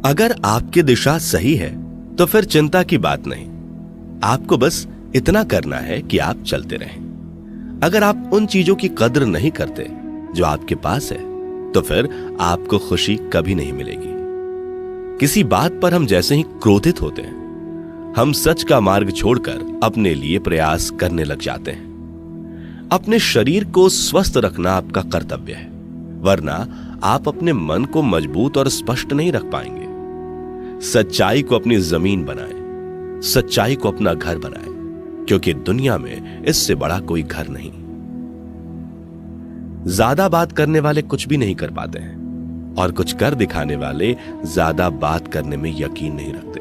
अगर आपकी दिशा सही है तो फिर चिंता की बात नहीं। आपको बस इतना करना है कि आप चलते रहें। अगर आप उन चीजों की कद्र नहीं करते जो आपके पास है तो फिर आपको खुशी कभी नहीं मिलेगी। किसी बात पर हम जैसे ही क्रोधित होते हैं, हम सच का मार्ग छोड़कर अपने लिए प्रयास करने लग जाते हैं। अपने शरीर को स्वस्थ रखना आपका कर्तव्य है, वरना आप अपने मन को मजबूत और स्पष्ट नहीं रख पाएंगे। सच्चाई को अपनी जमीन बनाएं, सच्चाई को अपना घर बनाएं, क्योंकि दुनिया में इससे बड़ा कोई घर नहीं। ज्यादा बात करने वाले कुछ भी नहीं कर पाते हैं और कुछ कर दिखाने वाले ज्यादा बात करने में यकीन नहीं रखते।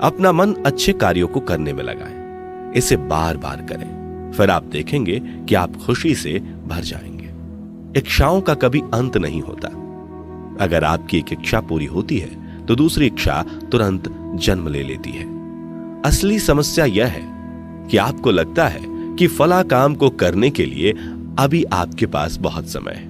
अपना मन अच्छे कार्यों को करने में लगाएं, इसे बार बार करें, फिर आप देखेंगे कि आप खुशी से भर जाएंगे। इच्छाओं का कभी अंत नहीं होता। अगर आपकी एक इच्छा पूरी होती है तो दूसरी इच्छा तुरंत जन्म ले लेती है। असली समस्या यह है कि आपको लगता है कि फला काम को करने के लिए अभी आपके पास बहुत समय है।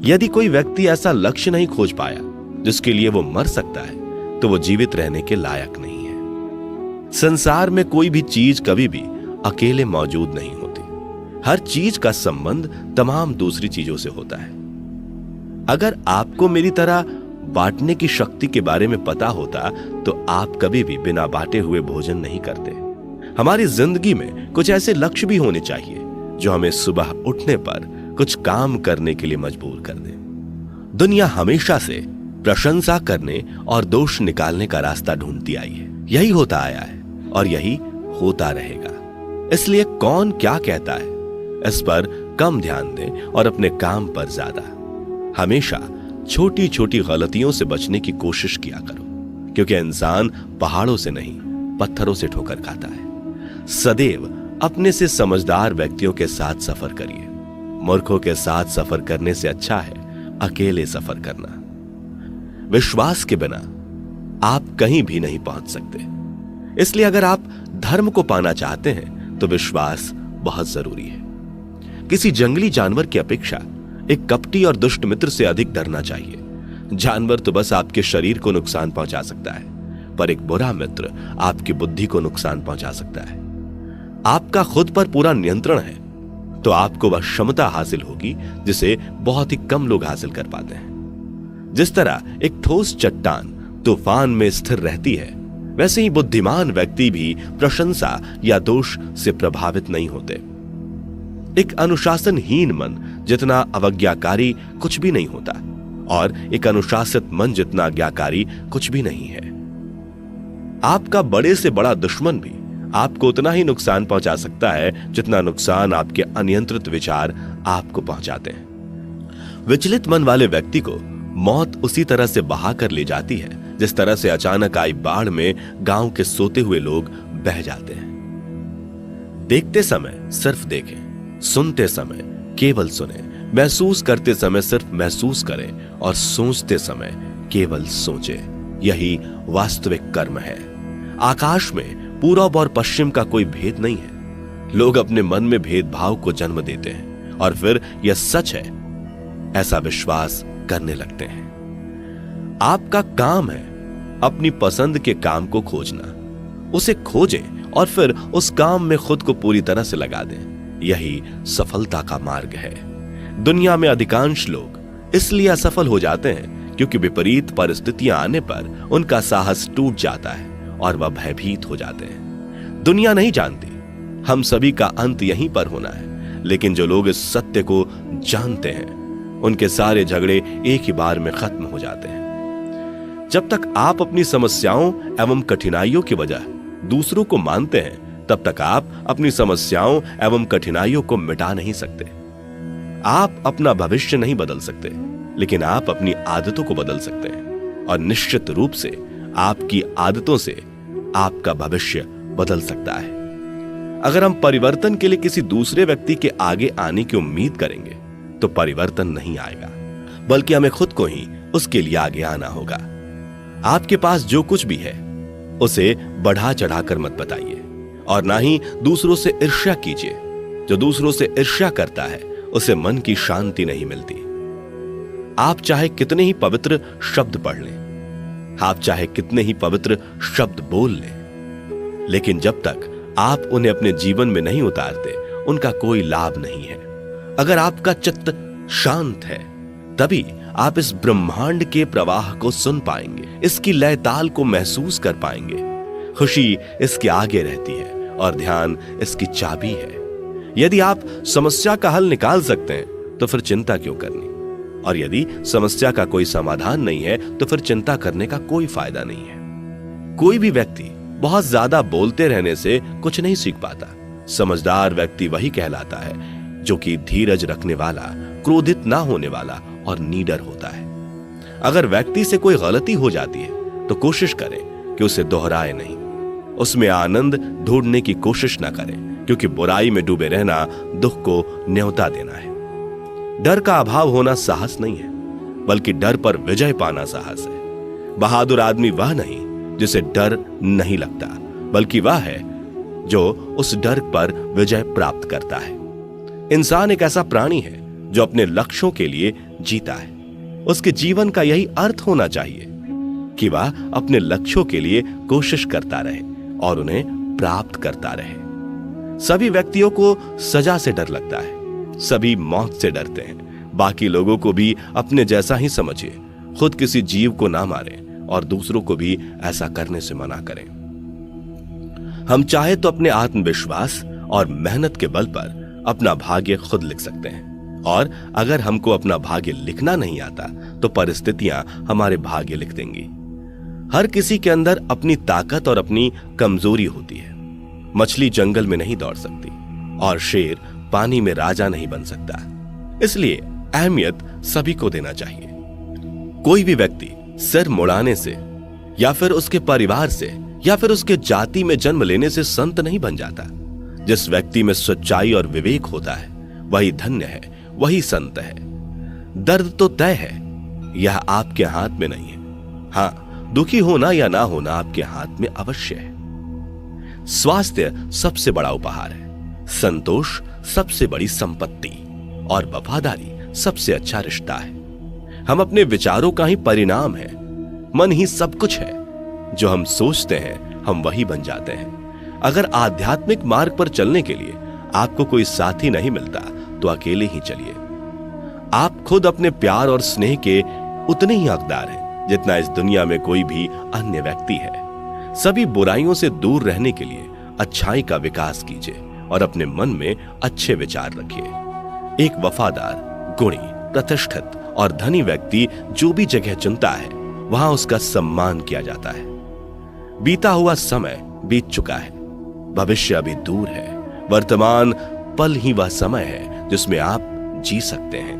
यदि कोई व्यक्ति ऐसा लक्ष्य नहीं खोज पाया जिसके लिए वो मर सकता है तो वो जीवित रहने के लायक नहीं है। संसार में कोई भी चीज कभी भी अकेले मौजूद नहीं होती। हर चीज का संबंध तमाम दूसरी चीजों से होता है। अगर आपको मेरी तरह बांटने की शक्ति के बारे में पता होता तो आप कभी भी बिना बांटे हुए भोजन नहीं करते। हमारी जिंदगी में कुछ ऐसे लक्ष्य भी होने चाहिए जो हमें सुबह उठने पर कुछ काम करने के लिए मजबूर कर दे। दुनिया हमेशा से प्रशंसा करने और दोष निकालने का रास्ता ढूंढती आई है। यही होता आया है और यही होता रहेगा। इसलिए कौन क्या कहता है इस पर कम ध्यान दें और अपने काम पर ज्यादा। हमेशा छोटी छोटी गलतियों से बचने की कोशिश किया करो, क्योंकि इंसान पहाड़ों से नहीं पत्थरों से ठोकर खाता है। सदैव अपने से समझदार व्यक्तियों के साथ सफर करिए। मूर्खों के साथ सफर करने से अच्छा है अकेले सफर करना। विश्वास के बिना आप कहीं भी नहीं पहुंच सकते। इसलिए अगर आप धर्म को पाना चाहते हैं तो विश्वास बहुत जरूरी है। किसी जंगली जानवर की अपेक्षा एक कपटी और दुष्ट मित्र से अधिक डरना चाहिए। जानवर तो बस आपके शरीर को नुकसान पहुंचा सकता है, पर एक बुरा मित्र आपकी बुद्धि को नुकसान पहुंचा सकता है। आपका खुद पर पूरा नियंत्रण है तो आपको वह क्षमता हासिल होगी जिसे बहुत ही कम लोग हासिल कर पाते हैं। जिस तरह एक ठोस चट्टान तूफान में स्थिर रहती है, वैसे ही बुद्धिमान व्यक्ति भी प्रशंसा या दोष से प्रभावित नहीं होते। एक अनुशासनहीन मन जितना अवज्ञाकारी कुछ भी नहीं होता और एक अनुशासित मन जितना आज्ञाकारी कुछ भी नहीं है। आपका बड़े से बड़ा दुश्मन भी आपको उतना ही नुकसान पहुंचा सकता है जितना नुकसान आपके अनियंत्रित विचार आपको पहुंचाते हैं। विचलित मन वाले व्यक्ति को मौत उसी तरह से बहा कर ले जाती है जिस तरह से अचानक आई बाढ़ में गांव के सोते हुए लोग बह जाते हैं। देखते समय सिर्फ देखें, सुनते समय केवल सुने, महसूस करते समय सिर्फ महसूस करें और सोचते समय केवल सोचें। यही वास्तविक कर्म है। आकाश में पूरब और पश्चिम का कोई भेद नहीं है। लोग अपने मन में भेदभाव को जन्म देते हैं और फिर यह सच है ऐसा विश्वास करने लगते हैं। आपका काम है अपनी पसंद के काम को खोजना। उसे खोजें और फिर उस काम में खुद को पूरी तरह से लगा दें। यही सफलता का मार्ग है। दुनिया में अधिकांश लोग इसलिए असफल हो जाते हैं क्योंकि विपरीत परिस्थितियां आने पर उनका साहस टूट जाता है और वह भयभीत हो जाते हैं। दुनिया नहीं जानती हम सभी का अंत यहीं पर होना है, लेकिन जो लोग इस सत्य को जानते हैं उनके सारे झगड़े एक ही बार में खत्म हो जाते हैं। जब तक आप अपनी समस्याओं एवं कठिनाइयों की वजह दूसरों को मानते हैं तब तक आप अपनी समस्याओं एवं कठिनाइयों को मिटा नहीं सकते। आप अपना भविष्य नहीं बदल सकते, लेकिन आप अपनी आदतों को बदल सकते हैं और निश्चित रूप से आपकी आदतों से आपका भविष्य बदल सकता है। अगर हम परिवर्तन के लिए किसी दूसरे व्यक्ति के आगे आने की उम्मीद करेंगे तो परिवर्तन नहीं आएगा, बल्कि हमें खुद को ही उसके लिए आगे आना होगा। आपके पास जो कुछ भी है उसे बढ़ा चढ़ाकर मत बताइए और ना ही दूसरों से ईर्ष्या कीजिए। जो दूसरों से ईर्ष्या करता है उसे मन की शांति नहीं मिलती। आप चाहे कितने ही पवित्र शब्द पढ़ लें, आप चाहे कितने ही पवित्र शब्द बोल लें, लेकिन जब तक आप उन्हें अपने जीवन में नहीं उतारते, उनका कोई लाभ नहीं है। अगर आपका चित्त शांत है, तभी आप इस ब्रह्मांड के प्रवाह को सुन पाएंगे, इसकी लय ताल को महसूस कर पाएंगे। खुशी इसके आगे रहती है और ध्यान इसकी चाबी है। यदि आप समस्या का हल निकाल सकते हैं तो फिर चिंता क्यों करनी, और यदि समस्या का कोई समाधान नहीं है तो फिर चिंता करने का कोई फायदा नहीं है। कोई भी व्यक्ति बहुत ज्यादा बोलते रहने से कुछ नहीं सीख पाता। समझदार व्यक्ति वही कहलाता है जो कि धीरज रखने वाला, क्रोधित ना होने वाला और निडर होता है। अगर व्यक्ति से कोई गलती हो जाती है तो कोशिश करें कि उसे दोहराए नहीं, उसमें आनंद ढूंढने की कोशिश ना करें, क्योंकि बुराई में डूबे रहना दुख को न्योता देना है। डर का अभाव होना साहस नहीं है, बल्कि डर पर विजय पाना साहस है। बहादुर आदमी वह नहीं जिसे डर नहीं लगता, बल्कि वह है जो उस डर पर विजय प्राप्त करता है। इंसान एक ऐसा प्राणी है जो अपने लक्ष्यों के लिए जीता है। उसके जीवन का यही अर्थ होना चाहिए कि वह अपने लक्ष्यों के लिए कोशिश करता रहे और उन्हें प्राप्त करता रहे। सभी व्यक्तियों को सजा से डर लगता है, सभी मौत से डरते हैं। बाकी लोगों को भी अपने जैसा ही समझिए, खुद किसी जीव को ना मारें और दूसरों को भी ऐसा करने से मना करें। हम चाहे तो अपने आत्मविश्वास और मेहनत के बल पर अपना भाग्य खुद लिख सकते हैं, और अगर हमको अपना भाग्य लिखना नहीं आता तो परिस्थितियां हमारे भाग्य लिख देंगी। हर किसी के अंदर अपनी ताकत और अपनी कमजोरी होती है। मछली जंगल में नहीं दौड़ सकती और शेर पानी में राजा नहीं बन सकता। इसलिए अहमियत सभी को देना चाहिए। कोई भी व्यक्ति सिर मुड़ाने से या फिर उसके परिवार से या फिर उसके जाति में जन्म लेने से संत नहीं बन जाता। जिस व्यक्ति में सच्चाई और विवेक होता है वही धन्य है, वही संत है। दर्द तो तय है, यह आपके हाथ में नहीं है। हाँ, दुखी होना या ना होना आपके हाथ में अवश्य है। स्वास्थ्य सबसे बड़ा उपहार है, संतोष सबसे बड़ी संपत्ति और वफादारी सबसे अच्छा रिश्ता है। हम अपने विचारों का ही परिणाम है। मन ही सब कुछ है। जो हम सोचते हैं हम वही बन जाते हैं। अगर आध्यात्मिक मार्ग पर चलने के लिए आपको कोई साथी नहीं मिलता तो अकेले ही चलिए। आप खुद अपने प्यार और स्नेह के उतने ही हकदार हैं जितना इस दुनिया में कोई भी अन्य व्यक्ति है। सभी बुराइयों से दूर रहने के लिए अच्छाई का विकास कीजिए और अपने मन में अच्छे विचार रखिए। एक वफादार, गुणी, प्रतिष्ठित और धनी व्यक्ति जो भी जगह चुनता है वहां उसका सम्मान किया जाता है। बीता हुआ समय बीत चुका है, भविष्य अभी दूर है। वर्तमान पल ही वह समय है जिसमें आप जी सकते हैं।